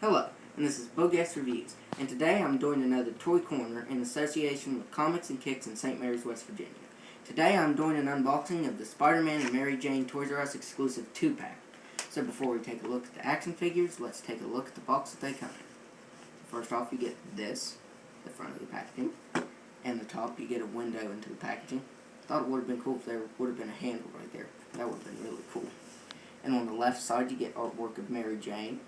Hello, and this is Bogas Reviews, and today I'm doing another Toy Corner in association with Comics and Kicks in St. Mary's, West Virginia. Today I'm doing an unboxing of the Spider-Man and Mary Jane Toysrus exclusive 2-pack. So before we take a look at the action figures, let's take a look at the box that they come in. First off, you get this, the front of the packaging, and the top you get a window into the packaging. Thought it would have been cool if there would have been a handle right there. That would have been really cool. And on the left side you get artwork of Mary Jane.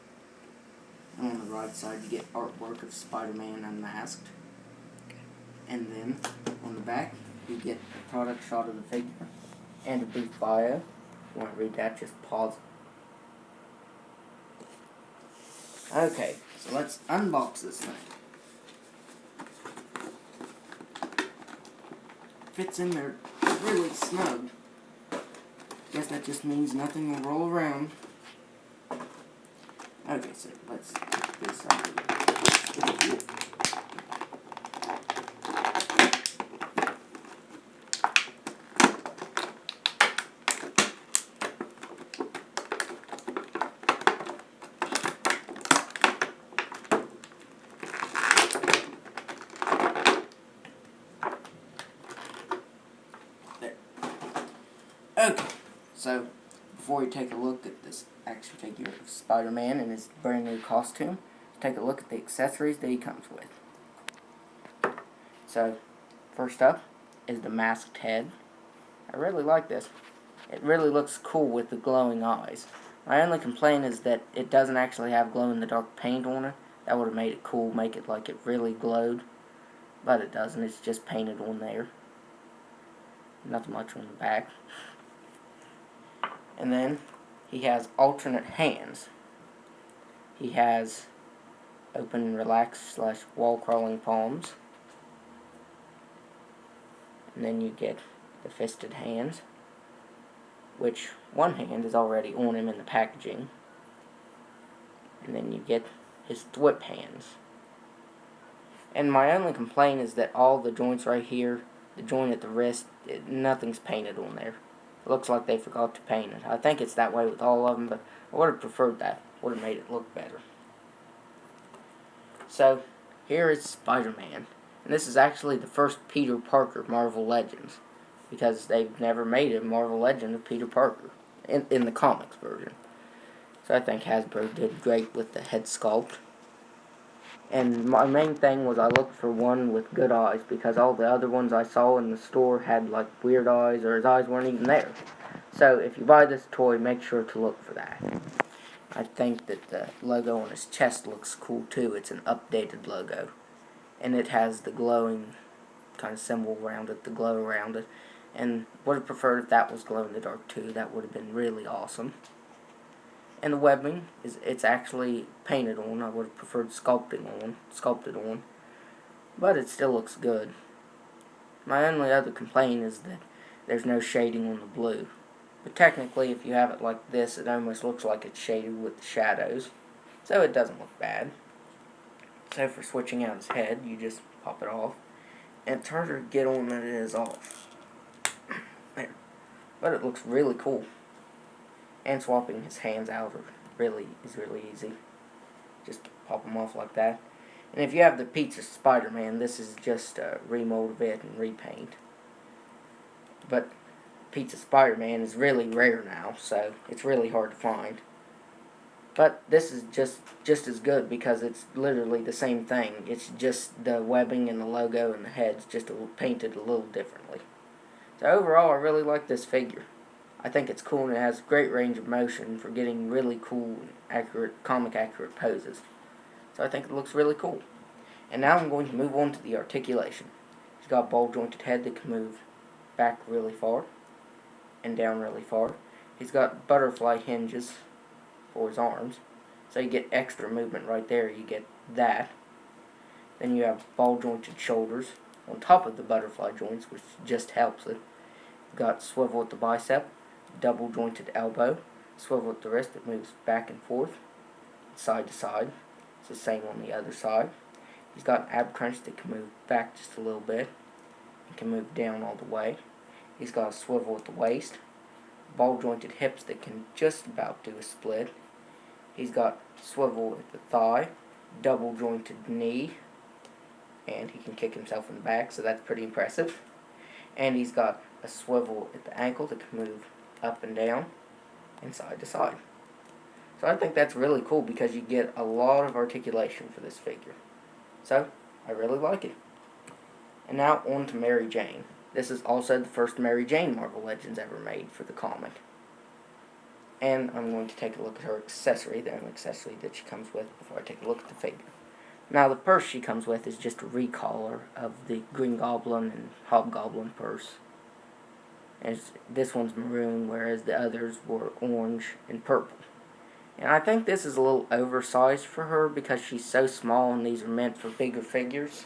And on the right side you get artwork of Spider-Man unmasked. And then on the back you get a product shot of the figure and a brief bio. If you want to read that, just pause. Okay, so let's unbox this thing. Fits in there really snug. Guess that just means nothing will roll around. Okay, so let's get this out of here. There. Okay, so before we take a look at this action figure of Spider-Man in his brand new costume, take a look at the accessories that he comes with. So, first up is the masked head. I really like this. It really looks cool with the glowing eyes. My only complaint is that it doesn't actually have glow-in-the-dark paint on it. That would have made it cool, make it like it really glowed. But it doesn't, it's just painted on there. Nothing much on the back. And then he has alternate hands. He has open, relaxed / wall crawling palms. And then you get the fisted hands, which one hand is already on him in the packaging. And then you get his thwip hands. And my only complaint is that all the joints right here, the joint at the wrist, nothing's painted on there. It looks like they forgot to paint it. I think it's that way with all of them, but I would have preferred that. Would have made it look better. So, here is Spider-Man. And this is actually the first Peter Parker Marvel Legends, because they've never made a Marvel Legend of Peter Parker in the comics version. So I think Hasbro did great with the head sculpt. And my main thing was I looked for one with good eyes, because all the other ones I saw in the store had like weird eyes, or his eyes weren't even there. So if you buy this toy, make sure to look for that. I think that the logo on his chest looks cool too. It's an updated logo. And it has the glowing kind of symbol around it, the glow around it. And would have preferred if that was glow in the dark too. That would have been really awesome. And the webbing it's actually painted on. I would have preferred sculpted on, but it still looks good. My only other complaint is that there's no shading on the blue. But technically, if you have it like this, it almost looks like it's shaded with the shadows, so it doesn't look bad. So for switching out his head, you just pop it off, and it's harder to get on than it is off. There, but it looks really cool. And swapping his hands out is really easy. Just pop them off like that. And if you have the Pizza Spider-Man, this is just a remold of it and repaint. But Pizza Spider-Man is really rare now, so it's really hard to find. But this is just as good, because it's literally the same thing. It's just the webbing and the logo and the head's just painted a little differently. So overall, I really like this figure. I think it's cool, and it has great range of motion for getting really cool, comic accurate poses. So I think it looks really cool. And now I'm going to move on to the articulation. He's got a ball jointed head that can move back really far and down really far. He's got butterfly hinges for his arms, so you get extra movement right there. You get that. Then you have ball jointed shoulders on top of the butterfly joints, which just helps it. You've got swivel at the bicep, double jointed elbow, swivel at the wrist that moves back and forth, side to side. It's the same on the other side. He's got an ab crunch that can move back just a little bit and can move down all the way. He's got a swivel at the waist, ball jointed hips that can just about do a split. He's got swivel at the thigh, double jointed knee, and he can kick himself in the back, so that's pretty impressive. And he's got a swivel at the ankle that can move up and down and side to side. So I think that's really cool because you get a lot of articulation for this figure. So, I really like it. And now on to Mary Jane. This is also the first Mary Jane Marvel Legends ever made for the comic. And I'm going to take a look at her accessory, the only accessory that she comes with, before I take a look at the figure. Now, the purse she comes with is just a recolor of the Green Goblin and Hobgoblin purse. And this one's maroon, whereas the others were orange and purple. And I think this is a little oversized for her because she's so small and these are meant for bigger figures.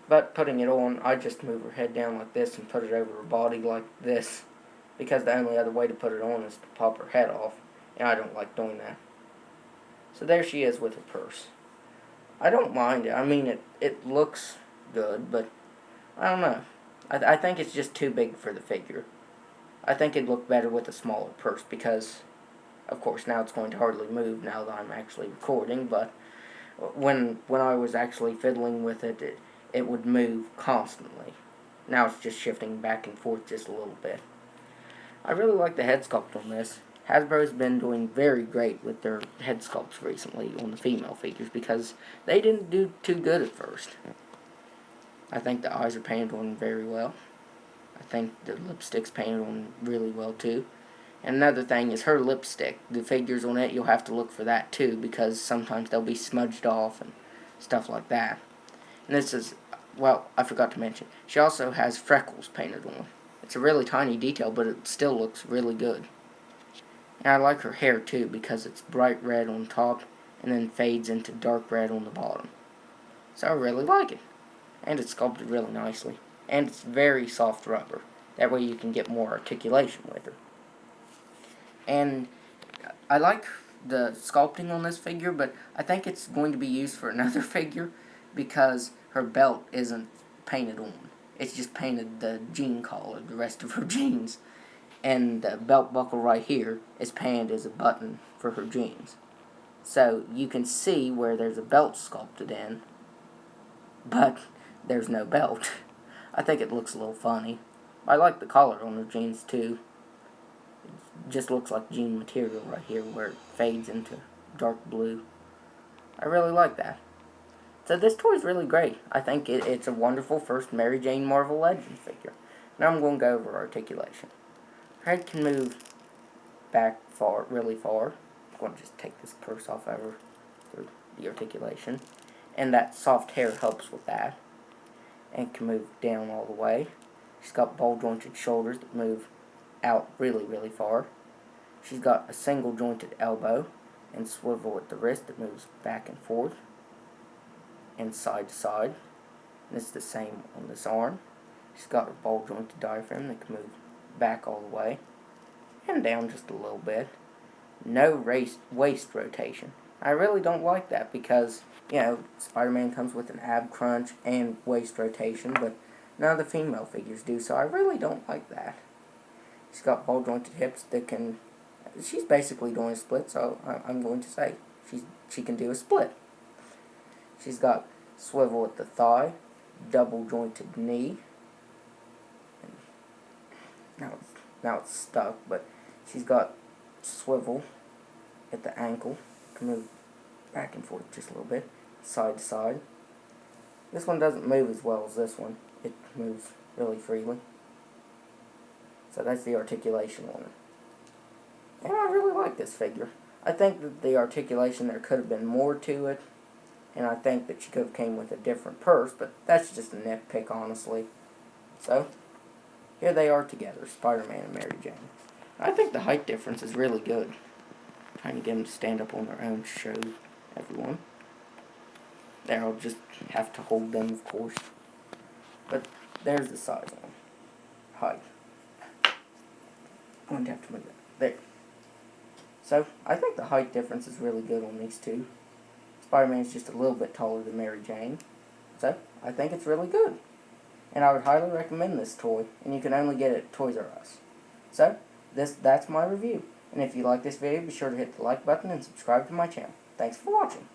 But putting it on, I just move her head down like this and put it over her body like this, because the only other way to put it on is to pop her head off, and I don't like doing that. So there she is with her purse. I don't mind it. I mean, it looks good, but I don't know. I think it's just too big for the figure. I think it'd look better with a smaller purse because, of course, now it's going to hardly move now that I'm actually recording, but when I was actually fiddling with it, it would move constantly. Now it's just shifting back and forth just a little bit. I really like the head sculpt on this. Hasbro's been doing very great with their head sculpts recently on the female figures because they didn't do too good at first. I think the eyes are painted on very well. I think the lipstick's painted on really well too. And another thing is her lipstick. The figures on it, you'll have to look for that too because sometimes they'll be smudged off and stuff like that. And this is, well, I forgot to mention, she also has freckles painted on. It's a really tiny detail, but it still looks really good. And I like her hair too because it's bright red on top and then fades into dark red on the bottom. So I really like it. And it's sculpted really nicely. And it's very soft rubber. That way you can get more articulation with her. And I like the sculpting on this figure, but I think it's going to be used for another figure because her belt isn't painted on. It's just painted the jean collar, the rest of her jeans. And the belt buckle right here is painted as a button for her jeans. So you can see where there's a belt sculpted in, but there's no belt. I think it looks a little funny. I like the collar on her jeans too. It just looks like jean material right here where it fades into dark blue. I really like that. So this toy is really great. I think it's a wonderful first Mary Jane Marvel Legends figure. Now I'm going to go over articulation. Her head can move back far, really far. I'm going to just take this purse off over for the articulation. And that soft hair helps with that. And can move down all the way. She's got ball jointed shoulders that move out really, really far. She's got a single jointed elbow and swivel at the wrist that moves back and forth and side to side. And it's the same on this arm. She's got her ball jointed diaphragm that can move back all the way and down just a little bit. No waist rotation. I really don't like that because, you know, Spider-Man comes with an ab crunch and waist rotation, but none of the female figures do, so I really don't like that. She's got ball jointed hips that can, she's basically doing a split, so I'm going to say she can do a split. She's got swivel at the thigh, double jointed knee. Now it's stuck, but she's got swivel at the ankle. Can move back and forth just a little bit, side to side. This one doesn't move as well as this one. It moves really freely. So that's the articulation on it. And I really like this figure. I think that the articulation, there could have been more to it. And I think that she could have came with a different purse, but that's just a nitpick, honestly. So, here they are together, Spider-Man and Mary Jane. I think the height difference is really good. Trying to get them to stand up on their own to show everyone. There, I'll just have to hold them, of course. But there's the size on them. Height. I'm going to have to move that. There. So, I think the height difference is really good on these two. Spider-Man's just a little bit taller than Mary Jane. So, I think it's really good. And I would highly recommend this toy. And you can only get it at Toysrus. So, that's my review. And if you like this video, be sure to hit the like button and subscribe to my channel. Thanks for watching.